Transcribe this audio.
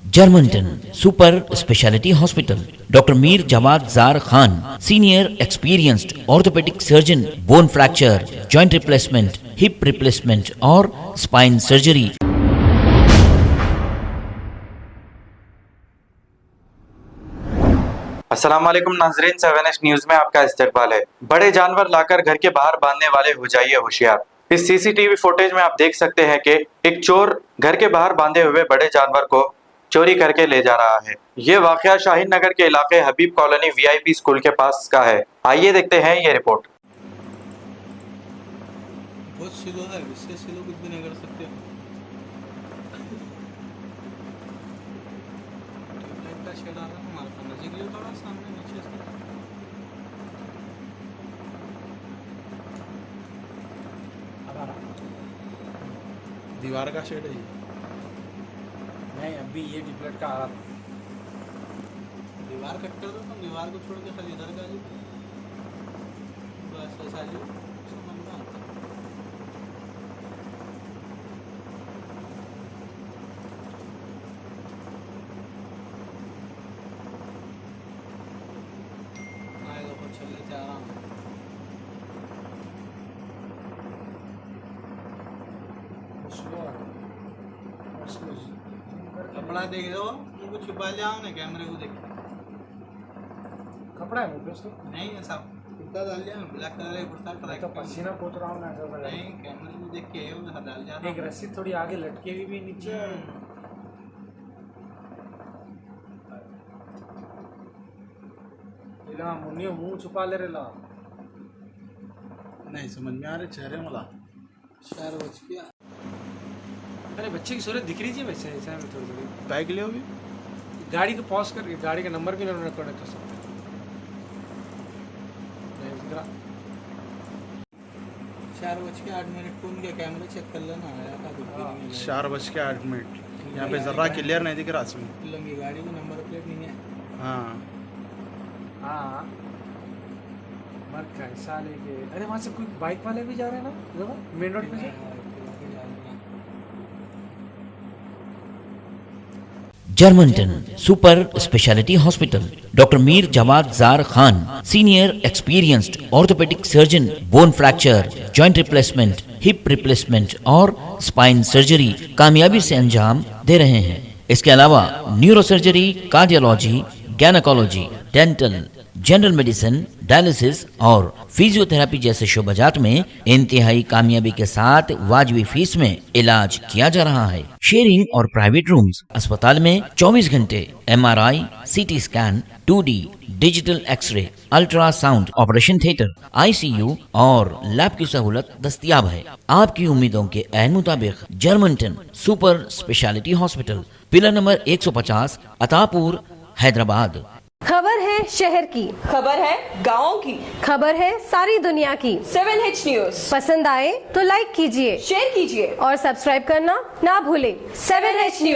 Germanton super speciality hospital, doctor Mir Jawad Jar Khan, senior experienced orthopaedic surgeon, bone fracture, joint replacement, hip replacement और spine surgery. अस्सलाम वालेकुम नाज़रीन, 7H news में आपका इस्तकबाल है। बड़े जानवर लाकर घर के बाहर बांधने वाले हो जाइए होशियार। इस सीसीटीवी फुटेज में आप देख सकते हैं कि एक चोर घर के बाहर बांधे हुए बड़े जानवर को चोरी करके ले जा रहा है। ये वाकया शाहीन नगर के इलाके हबीब कॉलोनी VIP स्कूल के पास का है। आइए देखते हैं ये रिपोर्ट। बहुत स्लो है, इससे स्लो कुछ भी नहीं कर सकते। ट्यूबलाइट का शेड आ रहा है हमारे पास, नजीक लियो थोड़ा सामने नीचे से। दीवार का शेड है ये। नहीं, अभी ये ट्यूबलाइट का आ रहा था। दीवार कट कर दो, तुम दीवार को छोड़ के खाली इधर का जी बस ऐसा जी समझ में आता है। आएगा कुछ चल लेते आराम से। कपड़ा देख रहे हो, मुझको छुपा लिया ना कैमरे को देख। कपड़ा है मुझ पे उसको? नहीं ऐसा कुर्ता डाल लिया, ब्लैक कलर का कुर्ता ट्रैक तो पसीना पोछ रहा हूँ ना, ऐसा लग रहा है। नहीं कैमरे को देख के उधर डाल जा रहा एक रस्सी थोड़ी आगे लटके हुई भी नीचे। ला मुन्नी मुंह छुपा ले रे ला। नहीं समझ में आ रहे चेहरे मला 4 बज गया। अरे बच्चे की सूरत दिख रही थी वैसे, ऐसा है थोड़ी थोड़ी। बैग ले अभी गाड़ी को पॉज करके गाड़ी का नंबर भी नहीं रिकॉर्ड कर सकते। 4 बज के 8 मिनट को उनके कैमरे चेक कर लेना आया था। 4:08 यहाँ पे जर्रा क्लियर नहीं दिख रहा इसमें। लंगी गाड़ी को नंबर प्लेट नहीं है। हाँ हाँ मर कैसा लेके। अरे वहाँ से कोई बाइक वाले भी जा रहे हैं ना, देखो मेन रोड पे से। Germantown super speciality hospital, doctor Mir Jawad Jar Khan, senior experienced orthopaedic surgeon, bone fracture, joint replacement, hip replacement और स्पाइन सर्जरी कामयाबी से अंजाम दे रहे हैं। इसके अलावा neurosurgery, cardiology, gynaecology, dental, general medicine, dialysis और फिजियोथेरेपी जैसे शोबाजात में इंतहाई कामयाबी के साथ वाजबी फीस में इलाज किया जा रहा है। शेयरिंग और प्राइवेट रूम्स, अस्पताल में 24 घंटे MRI, CT scan, 2D digital x ray, ultrasound, operation theatre, ICU और लैब की सहूलत दस्तयाब है। आपकी उम्मीदों के ऐन मुताबिक Germanten super speciality hospital, pillar number 150, Attapur, Hyderabad. खबर है शहर की, खबर है गाँव की, खबर है सारी दुनिया की। 7H न्यूज पसंद आए तो लाइक कीजिए, शेयर कीजिए और सब्सक्राइब करना ना भूलें। 7H news.